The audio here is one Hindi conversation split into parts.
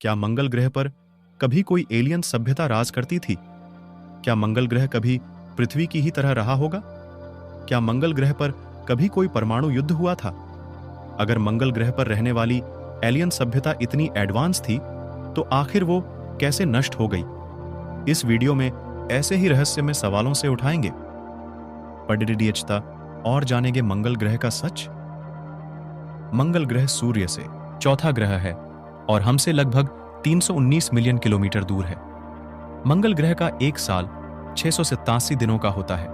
क्या मंगल ग्रह पर कभी कोई एलियन सभ्यता राज करती थी? क्या मंगल ग्रह कभी पृथ्वी की ही तरह रहा होगा? क्या मंगल ग्रह पर कभी कोई परमाणु युद्ध हुआ था? अगर मंगल ग्रह पर रहने वाली एलियन सभ्यता इतनी एडवांस थी, तो आखिर वो कैसे नष्ट हो गई? इस वीडियो में ऐसे ही रहस्यमय सवालों से उठाएंगे पढ़ता और जानेंगे मंगल ग्रह का सच। मंगल ग्रह सूर्य से चौथा ग्रह है और हमसे लगभग 319 मिलियन किलोमीटर दूर है। मंगल ग्रह का एक साल 687 दिनों का होता है।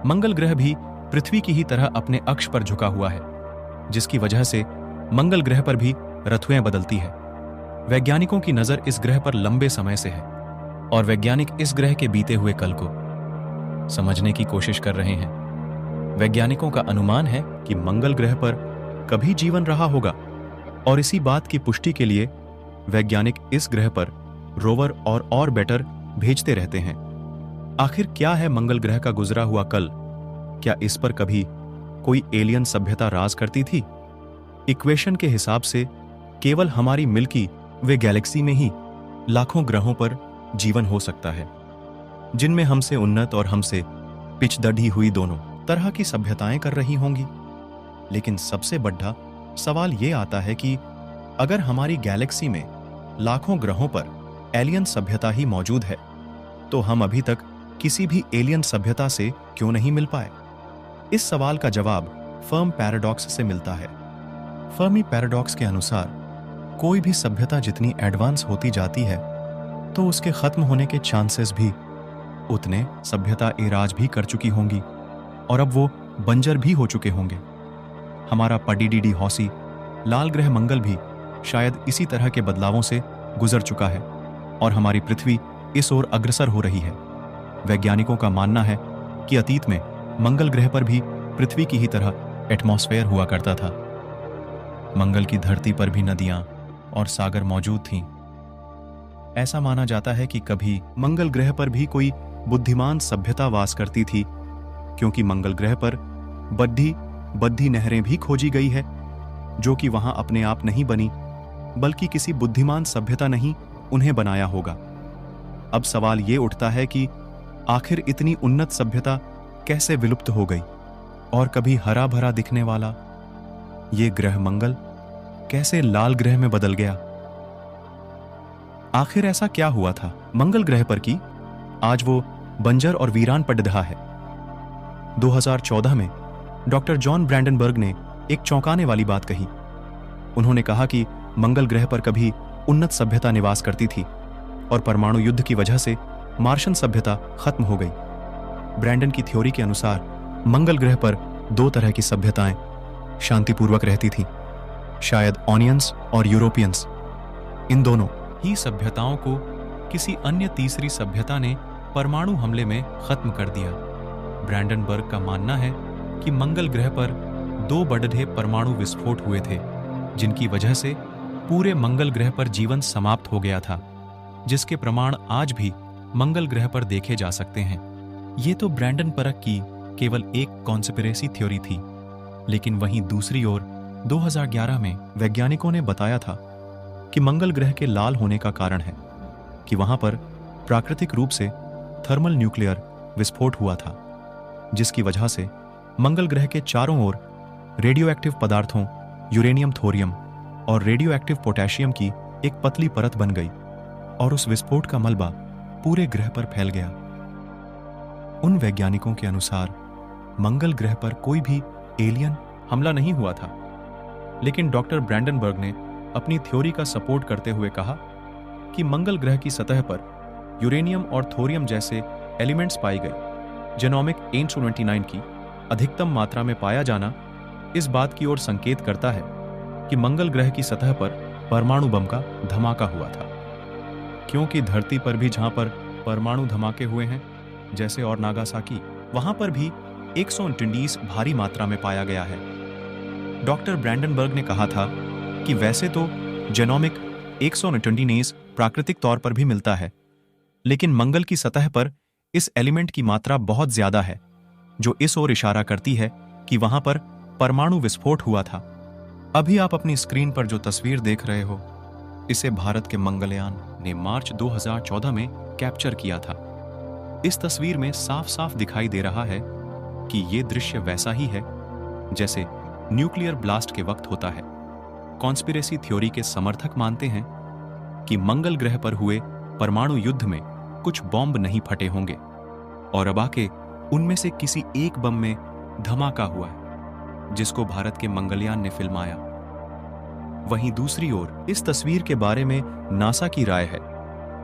मंगल ग्रह भी पृथ्वी की ही तरह अपने अक्ष पर झुका हुआ है, जिसकी वजह से मंगल ग्रह पर भी ऋतुएं बदलती है। वैज्ञानिकों की नजर इस ग्रह पर लंबे समय से है और वैज्ञानिक इस ग्रह के बीते हुए कल को समझने की कोशिश कर रहे हैं। वैज्ञानिकों का अनुमान है कि मंगल ग्रह पर कभी जीवन रहा होगा और इसी बात की पुष्टि के लिए वैज्ञानिक इस ग्रह पर रोवर और ऑर्बिटर भेजते रहते हैं। आखिर क्या है मंगल ग्रह का गुजरा हुआ कल? क्या इस पर कभी कोई एलियन सभ्यता राज करती थी? इक्वेशन के हिसाब से केवल हमारी मिल्की वे गैलेक्सी में ही लाखों ग्रहों पर जीवन हो सकता है, जिनमें हमसे उन्नत और हमसे पिछड़ी हुई दोनों तरह की सभ्यताएं कर रही होंगी। लेकिन सबसे बड़ा सवाल यह आता है कि अगर हमारी गैलेक्सी में लाखों ग्रहों पर एलियन सभ्यता ही मौजूद है, तो हम अभी तक किसी भी एलियन सभ्यता से क्यों नहीं मिल पाए? इस सवाल का जवाब फर्मी पैराडॉक्स से मिलता है। फर्मी पैराडॉक्स के अनुसार कोई भी सभ्यता जितनी एडवांस होती जाती है, तो उसके खत्म होने के चांसेस भी उतने सभ्यता एराज भी कर चुकी होंगी और अब वो बंजर भी हो चुके होंगे। हमारा पडीडीडी हौसी लाल ग्रह मंगल भी शायद इसी तरह के बदलावों से गुजर चुका है और हमारी पृथ्वी इस ओर अग्रसर हो रही है। वैज्ञानिकों का मानना है कि अतीत में मंगल ग्रह पर भी पृथ्वी की ही तरह एटमॉस्फेयर हुआ करता था। मंगल की धरती पर भी नदियां और सागर मौजूद थीं। ऐसा माना जाता है कि कभी मंगल ग्रह पर भी कोई बुद्धिमान सभ्यता वास करती थी, क्योंकि मंगल ग्रह पर बद्धी नहरें भी खोजी गई है, जो कि वहां अपने आप नहीं बनी, बल्कि किसी बुद्धिमान सभ्यता ने ही उन्हें बनाया होगा। अब सवाल ये उठता है कि आखिर इतनी उन्नत सभ्यता कैसे विलुप्त हो गई और कभी हरा भरा दिखने वाला ये ग्रह मंगल कैसे लाल ग्रह में बदल गया? आखिर ऐसा क्या हुआ था मंगल ग्रह पर कि आज वो बंजर और वीरान पड़ रहा है? 2014 में डॉक्टर जॉन ब्रैंडनबर्ग ने एक चौंकाने वाली बात कही। उन्होंने कहा कि मंगल ग्रह पर कभी उन्नत सभ्यता निवास करती थी और परमाणु युद्ध की वजह से मार्शन सभ्यता खत्म हो गई। ब्रैंडन की थ्योरी के अनुसार मंगल ग्रह पर दो तरह की सभ्यताएं शांतिपूर्वक रहती थीं, शायद ऑनियंस और यूरोपियंस। इन दोनों ही सभ्यताओं को किसी अन्य तीसरी सभ्यता ने परमाणु हमले में खत्म कर दिया। ब्रैंडनबर्ग का मानना है कि मंगल ग्रह पर दो बड़े परमाणु विस्फोट हुए थे, जिनकी वजह से पूरे मंगल ग्रह पर जीवन समाप्त हो गया था, जिसके प्रमाण आज भी मंगल ग्रह पर देखे जा सकते हैं। ये तो ब्रैंडनबर्ग की केवल एक कॉन्स्पिरेसी थ्योरी थी, लेकिन वहीं दूसरी ओर 2011 में वैज्ञानिकों ने बताया था कि मंगल ग्रह के लाल होने का कारण है कि वहां पर प्राकृतिक रूप से थर्मल न्यूक्लियर विस्फोट हुआ था, जिसकी वजह से मंगल ग्रह के चारों ओर रेडियोएक्टिव पदार्थों यूरेनियम, थोरियम और रेडियोएक्टिव पोटेशियम की एक पतली परत बन गई और उस विस्फोट का मलबा पूरे ग्रह पर फैल गया। उन वैज्ञानिकों के अनुसार मंगल ग्रह पर कोई भी एलियन हमला नहीं हुआ था, लेकिन डॉक्टर ब्रैंडनबर्ग ने अपनी थ्योरी का सपोर्ट करते हुए कहा कि मंगल ग्रह की सतह पर यूरेनियम और थोरियम जैसे एलिमेंट्स पाई गए। जेनोमिक 829 की अधिकतम मात्रा में पाया जाना इस बात की ओर संकेत करता है कि मंगल ग्रह की सतह पर परमाणु बम का धमाका हुआ था, क्योंकि धरती पर भी जहां पर परमाणु धमाके हुए हैं, जैसे और नागासाकी, वहां पर भी 129 भारी मात्रा में पाया गया है। डॉक्टर ब्रैंडनबर्ग ने कहा था कि वैसे तो जेनोमिक 129 प्राकृतिक तौर पर भी मिलता है, लेकिन मंगल की सतह पर इस एलिमेंट की मात्रा बहुत ज्यादा है, जो इस ओर इशारा करती है कि वहां पर परमाणु विस्फोट हुआ था। अभी आप अपनी स्क्रीन पर जो तस्वीर देख रहे हो, इसे भारत के मंगलयान ने मार्च 2014 में कैप्चर किया था। इस तस्वीर में साफ साफ दिखाई दे रहा है कि ये दृश्य वैसा ही है जैसे न्यूक्लियर ब्लास्ट के वक्त होता है। कॉन्स्पिरेसी थ्योरी के समर्थक मानते हैं कि मंगल ग्रह पर हुए परमाणु युद्ध में कुछ बॉम्ब नहीं फटे होंगे और अब आके उनमें से किसी एक बम में धमाका हुआ है, जिसको भारत के मंगलयान ने फिल्माया। वहीं दूसरी ओर इस तस्वीर के बारे में नासा की राय है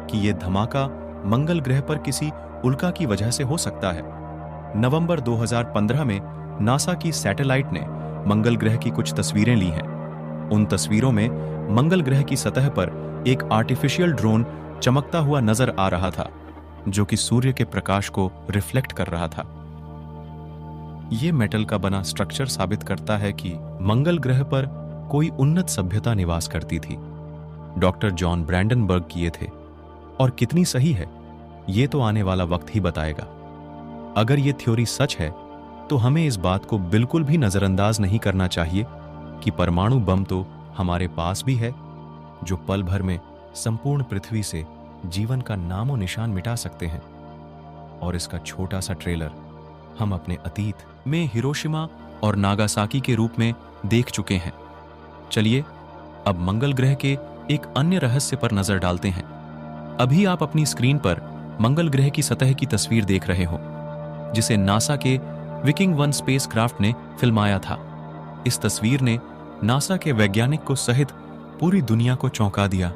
कि यह धमाका मंगल ग्रह पर किसी उल्का की वजह से हो सकता है। नवंबर 2015 में नासा की सैटेलाइट ने मंगल ग्रह की कुछ तस्वीरें ली हैं। उन तस्वीरों में मंगल ग्रह की सतह पर एक आर्टिफिशियल ड्रोन चमकता हुआ नजर आ रहा था, जो कि सूर्य के प्रकाश को रिफ्लेक्ट कर रहा था। यह मेटल का बना स्ट्रक्चर साबित करता है कि मंगल ग्रह पर कोई उन्नत सभ्यता निवास करती थी। डॉक्टर जॉन ब्रैंडनबर्ग किए थे, और कितनी सही है यह तो आने वाला वक्त ही बताएगा। अगर यह थ्योरी सच है तो हमें इस बात को बिल्कुल भी नजरअंदाज नहीं करना चाहिए कि परमाणु बम तो हमारे पास भी है, जो पल भर में संपूर्ण पृथ्वी से जीवन का नामो निशान मिटा सकते हैं। और इसका छोटा सा ट्रेलर हम अपने अतीत में हिरोशिमा और नागासाकी के रूप में देख चुके हैं। चलिए अब मंगल ग्रह के एक अन्य रहस्य पर नजर डालते हैं। अभी आप अपनी स्क्रीन पर मंगल ग्रह की सतह की तस्वीर देख रहे हो, जिसे नासा के विकिंग 1 स्पेसक्राफ्ट ने फिल्माया था। इस तस्वीर ने नासा के वैज्ञानिक को सहित पूरी दुनिया को चौंका दिया।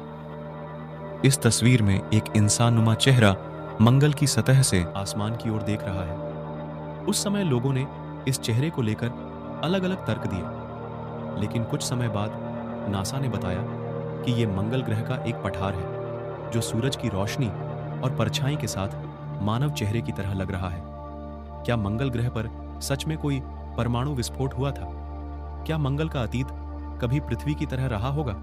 इस तस्वीर में एक इंसानुमा चेहरा मंगल की सतह से आसमान की ओर देख रहा है। उस समय लोगों ने इस चेहरे को लेकर अलग अलग तर्क दिए, लेकिन कुछ समय बाद नासा ने बताया कि यह मंगल ग्रह का एक पठार है, जो सूरज की रोशनी और परछाई के साथ मानव चेहरे की तरह लग रहा है। क्या मंगल ग्रह पर सच में कोई परमाणु विस्फोट हुआ था? क्या मंगल का अतीत कभी पृथ्वी की तरह रहा होगा?